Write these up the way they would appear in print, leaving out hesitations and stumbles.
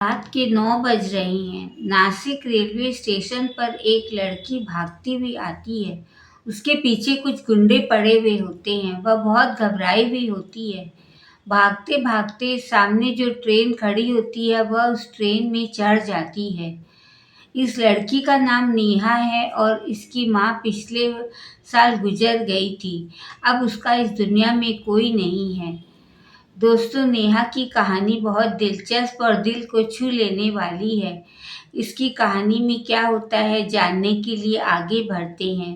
रात के 9 बज रहे हैं। नासिक रेलवे स्टेशन पर एक लड़की भागती हुई आती है। उसके पीछे कुछ गुंडे पड़े हुए होते हैं। वह बहुत घबराई हुई होती है। भागते भागते सामने जो ट्रेन खड़ी होती है वह उस ट्रेन में चढ़ जाती है। इस लड़की का नाम नेहा है और इसकी माँ पिछले साल गुजर गई थी। अब उसका इस दुनिया में कोई नहीं है। दोस्तों, नेहा की कहानी बहुत दिलचस्प और दिल को छू लेने वाली है। इसकी कहानी में क्या होता है जानने के लिए आगे बढ़ते हैं।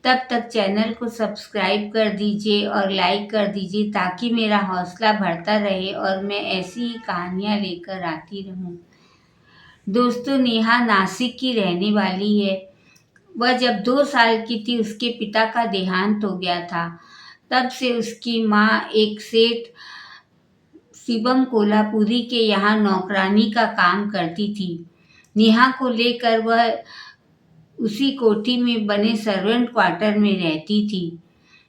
तब तक चैनल को सब्सक्राइब कर दीजिए और लाइक कर दीजिए ताकि मेरा हौसला बढ़ता रहे और मैं ऐसी ही कहानियाँ लेकर आती रहूं। दोस्तों, नेहा नासिक की रहने वाली है। वह जब 2 साल की थी उसके पिता का देहांत हो गया था। तब से उसकी माँ एक सेठ शिवम कोल्हापुरी के यहाँ नौकरानी का काम करती थी। नेहा को लेकर वह उसी कोठी में बने सर्वेंट क्वार्टर में रहती थी।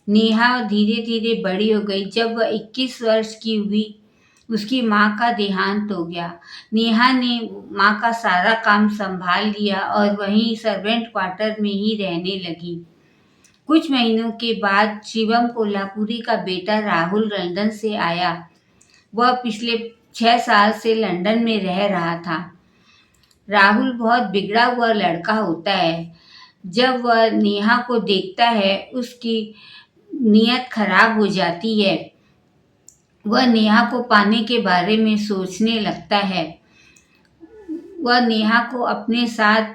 नेहा धीरे धीरे बड़ी हो गई। जब वह 21 वर्ष की हुई उसकी माँ का देहांत हो गया। नेहा ने माँ का सारा काम संभाल लिया और वहीं सर्वेंट क्वार्टर में ही रहने लगी। कुछ महीनों के बाद शिवम कोल्हापुरी का बेटा राहुल लंदन से आया। वह पिछले 6 साल से लंदन में रह रहा था। राहुल बहुत बिगड़ा हुआ लड़का होता है। जब वह नेहा को देखता है उसकी नीयत खराब हो जाती है। वह नेहा को पाने के बारे में सोचने लगता है। वह नेहा को अपने साथ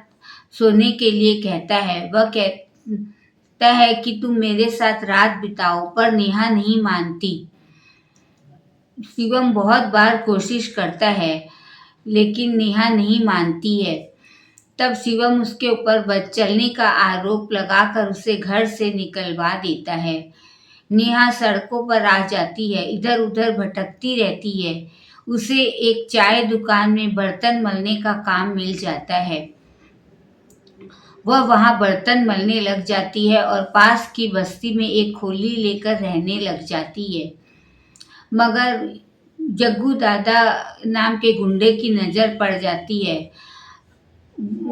सोने के लिए कहता है। वह कहता है कि तुम मेरे साथ रात बिताओ, पर नेहा नहीं मानती। शिवम बहुत बार कोशिश करता है लेकिन नेहा नहीं मानती है। तब शिवम उसके ऊपर बदचलनी का आरोप लगाकर उसे घर से निकलवा देता है। नेहा सड़कों पर आ जाती है, इधर उधर भटकती रहती है। उसे एक चाय दुकान में बर्तन मलने का काम मिल जाता है। वह वहां बर्तन मलने लग जाती है और पास की बस्ती में एक खोली लेकर रहने लग जाती है। मगर जग्गू दादा नाम के गुंडे की नज़र पड़ जाती है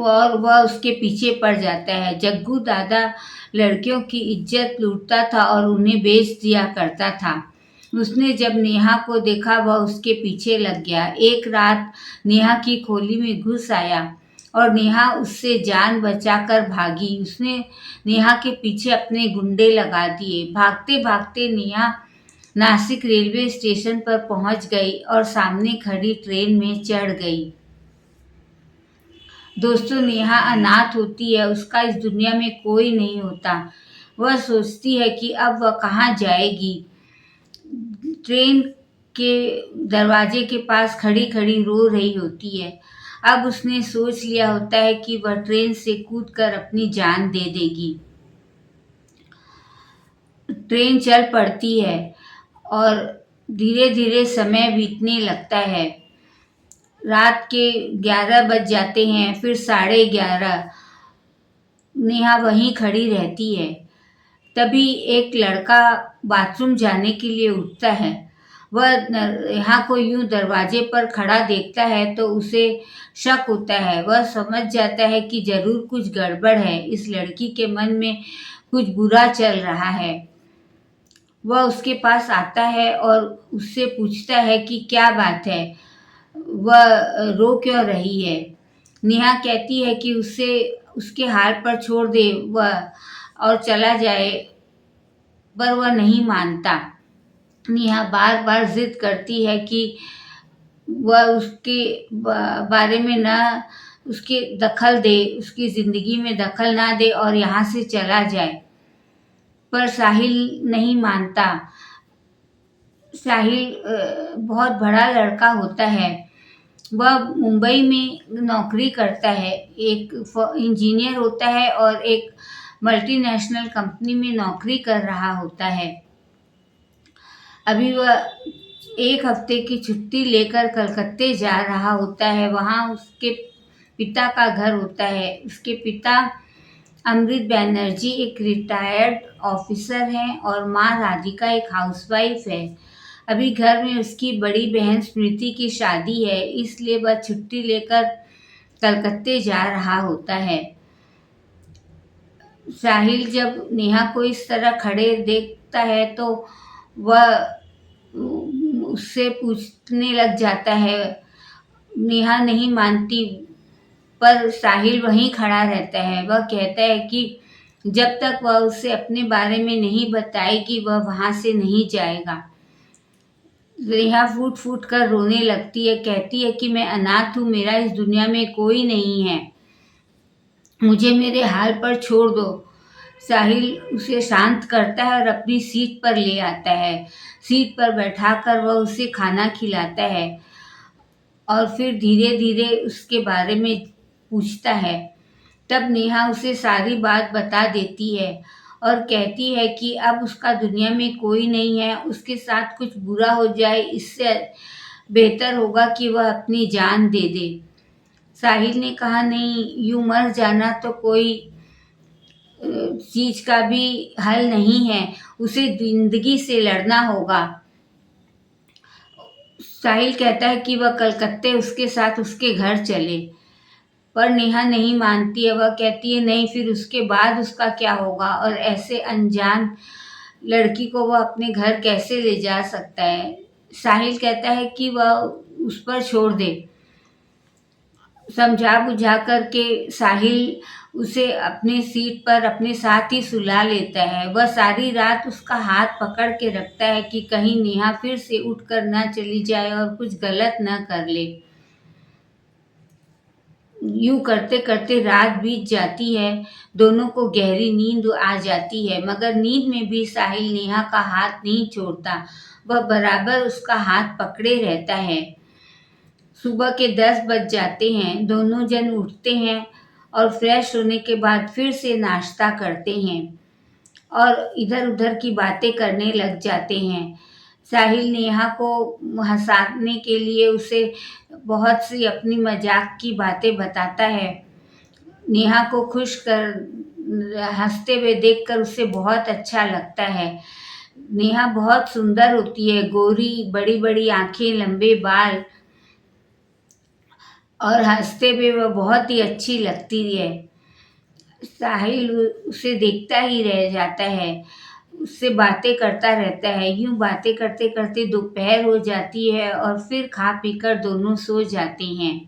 और वह उसके पीछे पड़ जाता है। जग्गू दादा लड़कियों की इज्जत लूटता था और उन्हें बेच दिया करता था। उसने जब नेहा को देखा वह उसके पीछे लग गया। एक रात नेहा की खोली में घुस आया और नेहा उससे जान बचाकर भागी। उसने नेहा के पीछे अपने गुंडे लगा दिए। भागते भागते नेहा नासिक रेलवे स्टेशन पर पहुंच गई और सामने खड़ी ट्रेन में चढ़ गई। दोस्तों, नेहा अनाथ होती है। उसका इस दुनिया में कोई नहीं होता। वह सोचती है कि अब वह कहाँ जाएगी। ट्रेन के दरवाजे के पास खड़ी खड़ी रो रही होती है। अब उसने सोच लिया होता है कि वह ट्रेन से कूदकर अपनी जान दे देगी। ट्रेन चल पड़ती है और धीरे धीरे समय बीतने लगता है। रात के 11 बज जाते हैं, फिर 11:30। नेहा वहीं खड़ी रहती है। तभी एक लड़का बाथरूम जाने के लिए उठता है। वह नेहा को यूं दरवाजे पर खड़ा देखता है तो उसे शक होता है। वह समझ जाता है कि जरूर कुछ गड़बड़ है। इस लड़की के मन में कुछ बुरा चल रहा है। वह उसके पास आता है और उससे पूछता है कि क्या बात है, वह रो क्यों रही है। नेहा कहती है कि उसे उसके हाल पर छोड़ दे वह और चला जाए, पर वह नहीं मानता। नेहा बार बार जिद करती है कि वह उसके बारे में ना उसके दखल दे, उसकी ज़िंदगी में दखल ना दे और यहाँ से चला जाए, पर साहिल नहीं मानता। साहिल बहुत बड़ा लड़का होता है। वह मुंबई में नौकरी करता है। एक इंजीनियर होता है और एक मल्टीनेशनल कंपनी में नौकरी कर रहा होता है। अभी वह 1 हफ्ते की छुट्टी लेकर कलकत्ते जा रहा होता है। वहाँ उसके पिता का घर होता है। उसके पिता अमृत बैनर्जी एक रिटायर्ड ऑफिसर हैं और माँ राधिका एक हाउसवाइफ है। अभी घर में उसकी बड़ी बहन स्मृति की शादी है, इसलिए वह छुट्टी लेकर कलकत्ते जा रहा होता है। साहिल जब नेहा को इस तरह खड़े देखता है तो वह उससे पूछने लग जाता है। नेहा नहीं मानती, पर साहिल वहीं खड़ा रहता है। वह कहता है कि जब तक वह उसे अपने बारे में नहीं बताएगी वह वहां से नहीं जाएगा। नेहा फूट फूट कर रोने लगती है, कहती है कि मैं अनाथ हूँ, मेरा इस दुनिया में कोई नहीं है, मुझे मेरे हाल पर छोड़ दो। साहिल उसे शांत करता है और अपनी सीट पर ले आता है। सीट पर बैठाकर वह उसे खाना खिलाता है और फिर धीरे धीरे उसके बारे में पूछता है। तब नेहा उसे सारी बात बता देती है और कहती है कि अब उसका दुनिया में कोई नहीं है, उसके साथ कुछ बुरा हो जाए इससे बेहतर होगा कि वह अपनी जान दे दे। साहिल ने कहा, नहीं, यूं मर जाना तो कोई चीज का भी हल नहीं है, उसे जिंदगी से लड़ना होगा। साहिल कहता है कि वह कलकत्ते उसके साथ उसके घर चले, पर नेहा नहीं मानती है। वह कहती है, नहीं, फिर उसके बाद उसका क्या होगा, और ऐसे अनजान लड़की को वह अपने घर कैसे ले जा सकता है। साहिल कहता है कि वह उस पर छोड़ दे। समझा बुझा करके साहिल उसे अपने सीट पर अपने साथ ही सुला लेता है। वह सारी रात उसका हाथ पकड़ के रखता है कि कहीं नेहा फिर से उठकर न चली जाए और कुछ गलत न कर ले। यूं करते करते रात बीत जाती है। दोनों को गहरी नींद आ जाती है, मगर नींद में भी साहिल नेहा का हाथ नहीं छोड़ता। वह बराबर उसका हाथ पकड़े रहता है। सुबह के 10 बज जाते हैं। दोनों जन उठते हैं और फ्रेश होने के बाद फिर से नाश्ता करते हैं और इधर उधर की बातें करने लग जाते हैं। साहिल नेहा को हंसाने के लिए उसे बहुत सी अपनी मजाक की बातें बताता है। नेहा को खुश कर हंसते हुए देखकर उसे बहुत अच्छा लगता है। नेहा बहुत सुंदर होती है, गोरी, बड़ी बड़ी आंखें, लंबे बाल, और हंसते हुए वह बहुत ही अच्छी लगती है। साहिल उसे देखता ही रह जाता है, उससे बातें करता रहता है। यूं बातें करते करते दोपहर हो जाती है और फिर खा पीकर दोनों सो जाते हैं।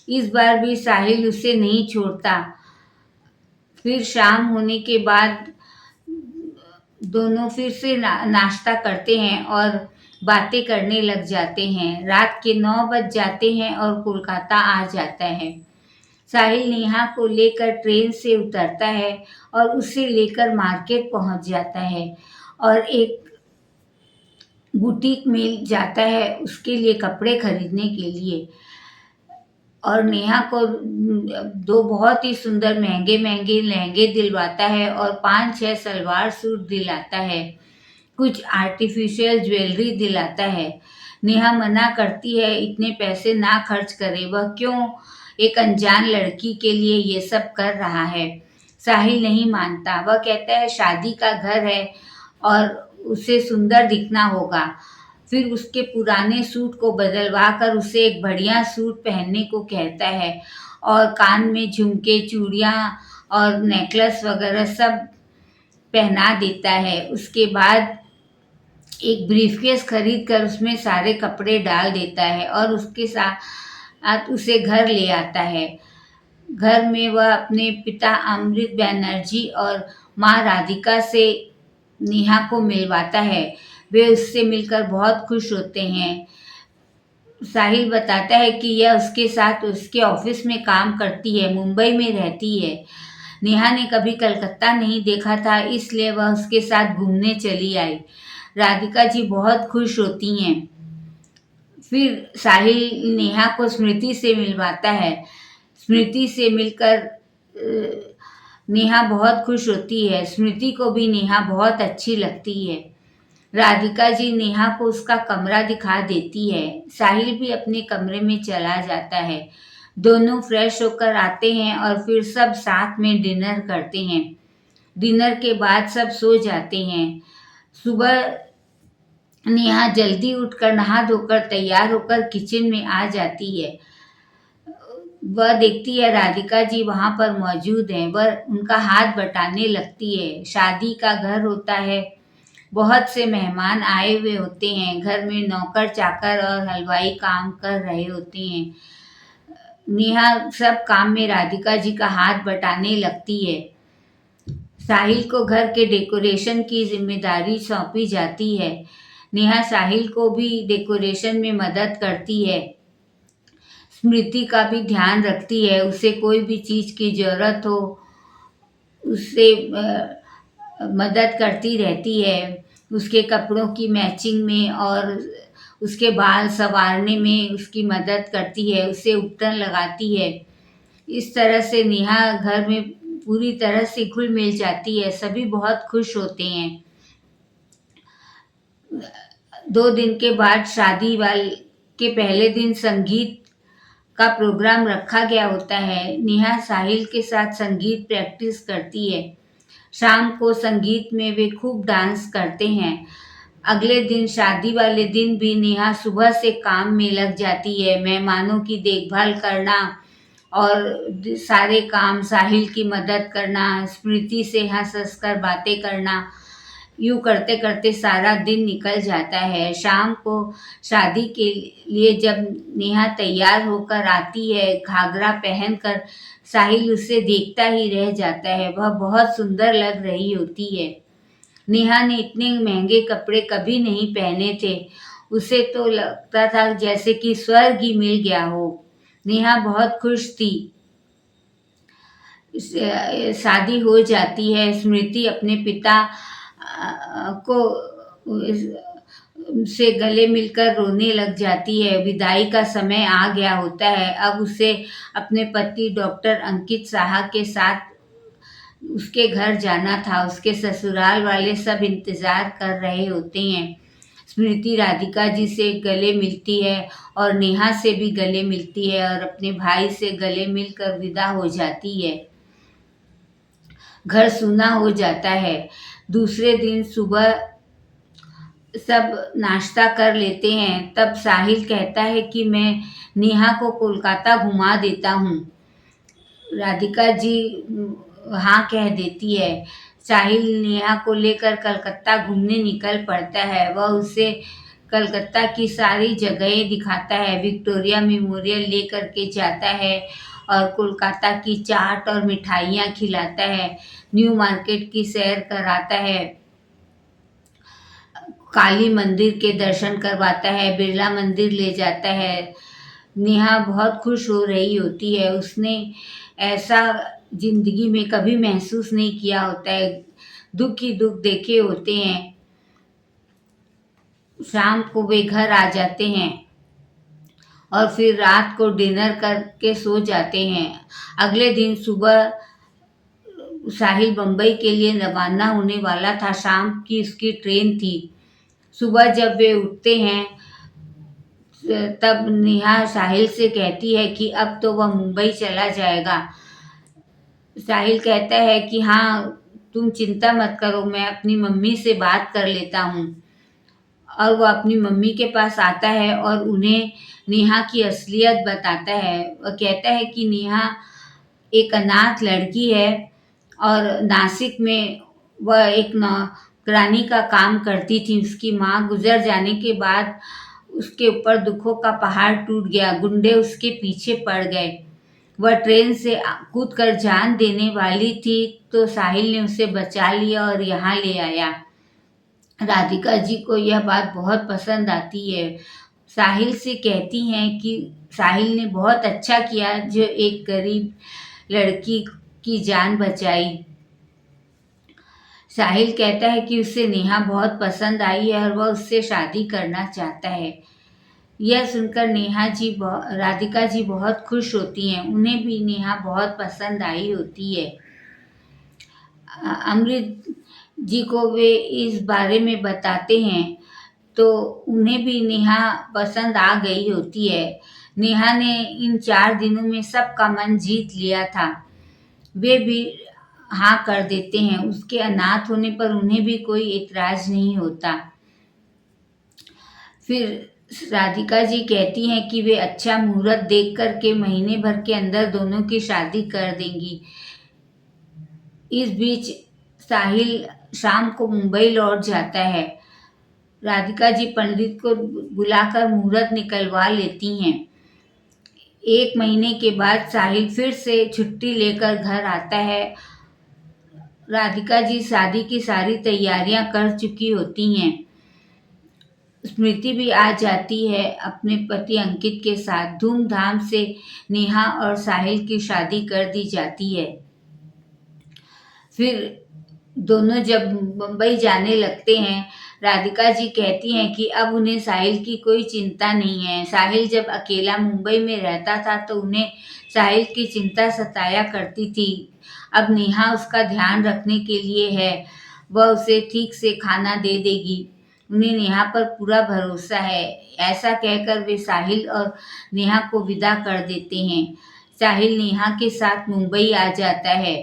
इस बार भी साहिल उसे नहीं छोड़ता। फिर शाम होने के बाद दोनों फिर से नाश्ता करते हैं और बातें करने लग जाते हैं। रात के 9 बज जाते हैं और कोलकाता आ जाता है। साहिल नेहा को लेकर ट्रेन से उतरता है और उसे लेकर मार्केट पहुंच जाता है और एक बुटीक में जाता है उसके लिए कपड़े खरीदने के लिए, और नेहा को दो बहुत ही सुंदर महंगे महंगे लहंगे दिलवाता है और 5-6 सलवार सूट दिलाता है। कुछ आर्टिफिशियल ज्वेलरी दिलाता है। नेहा मना करती है, इतने पैसे ना खर्च करे, वह क्यों एक अनजान लड़की के लिए ये सब कर रहा है। साहिल नहीं मानता। वह कहता है शादी का घर है और उसे सुंदर दिखना होगा। फिर उसके पुराने सूट को बदलवा कर उसे एक बढ़िया सूट पहनने को कहता है और कान में झुमके, चूड़ियाँ और नेकलेस वगैरह सब पहना देता है। उसके बाद एक ब्रीफकेस खरीद कर उसमें सारे कपड़े डाल देता है और उसके साथ उसे घर ले आता है। घर में वह अपने पिता अमृत बैनर्जी और माँ राधिका से नेहा को मिलवाता है। वे उससे मिलकर बहुत खुश होते हैं। साहिल बताता है कि यह उसके साथ उसके ऑफिस में काम करती है, मुंबई में रहती है। नेहा ने कभी कलकत्ता नहीं देखा था, इसलिए वह उसके साथ घूमने चली आई। राधिका जी बहुत खुश होती हैं। फिर साहिल नेहा को स्मृति से मिलवाता है। स्मृति से मिलकर नेहा बहुत खुश होती है। स्मृति को भी नेहा बहुत अच्छी लगती है। राधिका जी नेहा को उसका कमरा दिखा देती है। साहिल भी अपने कमरे में चला जाता है। दोनों फ्रेश होकर आते हैं और फिर सब साथ में डिनर करते हैं। डिनर के बाद सब सो जाते हैं। सुबह नेहा जल्दी उठकर नहा धोकर तैयार होकर किचन में आ जाती है। वह देखती है राधिका जी वहां पर मौजूद हैं। वह उनका हाथ बटाने लगती है। शादी का घर होता है, बहुत से मेहमान आए हुए होते हैं। घर में नौकर चाकर और हलवाई काम कर रहे होते हैं। नेहा सब काम में राधिका जी का हाथ बटाने लगती है। साहिल को घर के डेकोरेशन की जिम्मेदारी सौंपी जाती है। नेहा साहिल को भी डेकोरेशन में मदद करती है। स्मृति का भी ध्यान रखती है। उसे कोई भी चीज की जरूरत हो उससे मदद करती रहती है। उसके कपड़ों की मैचिंग में और उसके बाल संवारने में उसकी मदद करती है, उसे उपटन लगाती है। इस तरह से नेहा घर में पूरी तरह से घुल मिल जाती है। सभी बहुत खुश होते हैं। 2 दिन के बाद शादी वाल के पहले दिन संगीत का प्रोग्राम रखा गया होता है। नेहा साहिल के साथ संगीत प्रैक्टिस करती है। शाम को संगीत में वे खूब डांस करते हैं। अगले दिन शादी वाले दिन भी नेहा सुबह से काम में लग जाती है। मेहमानों की देखभाल करना और सारे काम, साहिल की मदद करना, स्मृति से हंस हंस कर बातें करना, यूं करते करते सारा दिन निकल जाता है। शाम को शादी के लिए जब नेहा तैयार होकर आती है, घाघरा पहनकर, साहिल उसे देखता ही रह जाता है। वह बहुत सुंदर लग रही होती है। नेहा ने इतने महंगे कपड़े कभी नहीं पहने थे। उसे तो लगता था जैसे कि स्वर्ग ही मिल गया हो। नेहा बहुत खुश थी। शादी हो जाती है। स्मृति अपने पिता को से गले मिलकर रोने लग जाती है। विदाई का समय आ गया होता है। अब उसे अपने पति डॉक्टर अंकित साहा के साथ उसके घर जाना था। उसके ससुराल वाले सब इंतजार कर रहे होते हैं। स्मृति राधिका जी से गले मिलती है और नेहा से भी गले मिलती है और अपने भाई से गले मिलकर विदा हो जाती है। घर सूना हो जाता है। दूसरे दिन सुबह सब नाश्ता कर लेते हैं। तब साहिल कहता है कि मैं नेहा को कोलकाता घुमा देता हूँ। राधिका जी हाँ कह देती है। साहिल नेहा को लेकर कलकत्ता घूमने निकल पड़ता है। वह उसे कलकत्ता की सारी जगहें दिखाता है। विक्टोरिया मेमोरियल लेकर के जाता है और कोलकाता की चाट और मिठाइयाँ खिलाता है। न्यू मार्केट की सैर कराता है। काली मंदिर के दर्शन करवाता है। बिरला मंदिर ले जाता है। नेहा बहुत खुश हो रही होती है। उसने ऐसा जिंदगी में कभी महसूस नहीं किया होता है। दुख ही दुख देखे होते हैं। शाम को वे घर आ जाते हैं और फिर रात को डिनर करके सो जाते हैं। अगले दिन सुबह साहिल बम्बई के लिए रवाना होने वाला था। शाम की उसकी ट्रेन थी। सुबह जब वे उठते हैं तब नेहा साहिल से कहती है कि अब तो वह मुंबई चला जाएगा। साहिल कहता है कि हाँ, तुम चिंता मत करो, मैं अपनी मम्मी से बात कर लेता हूँ। और वह अपनी मम्मी के पास आता है और उन्हें नेहा की असलियत बताता है। वह कहता है कि नेहा एक अनाथ लड़की है और नासिक में वह एक नौकरानी का काम करती थी। उसकी माँ गुजर जाने के बाद उसके ऊपर दुखों का पहाड़ टूट गया। गुंडे उसके पीछे पड़ गए। वह ट्रेन से कूदकर जान देने वाली थी तो साहिल ने उसे बचा लिया और यहाँ ले आया। राधिका जी को यह बात बहुत पसंद आती है। साहिल से कहती हैं कि साहिल ने बहुत अच्छा किया जो एक गरीब लड़की की जान बचाई। साहिल कहता है कि उसे नेहा बहुत पसंद आई है और वह उससे शादी करना चाहता है। यह सुनकर राधिका जी बहुत खुश होती हैं। उन्हें भी नेहा बहुत पसंद आई होती है। अमृत जी को वे इस बारे में बताते हैं तो उन्हें भी नेहा पसंद आ गई होती है। नेहा ने इन 4 दिनों में सबका मन जीत लिया था। वे भी हाँ कर देते हैं। उसके अनाथ होने पर उन्हें भी कोई एतराज नहीं होता। फिर राधिका जी कहती हैं कि वे अच्छा मुहूर्त देख कर के महीने भर के अंदर दोनों की शादी कर देंगी। इस बीच साहिल शाम को मुंबई लौट जाता है। राधिका जी पंडित को बुलाकर मुहूर्त निकलवा लेती हैं। 1 महीने के बाद साहिल फिर से छुट्टी लेकर घर आता है। राधिका जी शादी की सारी तैयारियां कर चुकी होती हैं। स्मृति भी आ जाती है अपने पति अंकित के साथ। धूमधाम से नेहा और साहिल की शादी कर दी जाती है। फिर दोनों जब मुंबई जाने लगते हैं, राधिका जी कहती हैं कि अब उन्हें साहिल की कोई चिंता नहीं है। साहिल जब अकेला मुंबई में रहता था तो उन्हें साहिल की चिंता सताया करती थी। अब नेहा उसका ध्यान रखने के लिए है, वह उसे ठीक से खाना दे देगी। उन्हें नेहा पर पूरा भरोसा है। ऐसा कहकर वे साहिल और नेहा को विदा कर देते हैं। साहिल नेहा के साथ मुंबई आ जाता है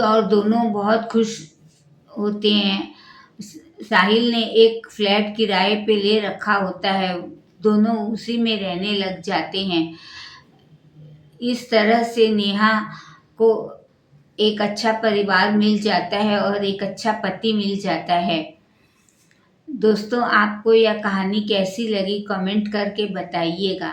और दोनों बहुत खुश होते हैं। साहिल ने एक फ्लैट किराए पे ले रखा होता है, दोनों उसी में रहने लग जाते हैं। इस तरह से नेहा को एक अच्छा परिवार मिल जाता है और एक अच्छा पति मिल जाता है। दोस्तों, आपको यह कहानी कैसी लगी कमेंट करके बताइएगा।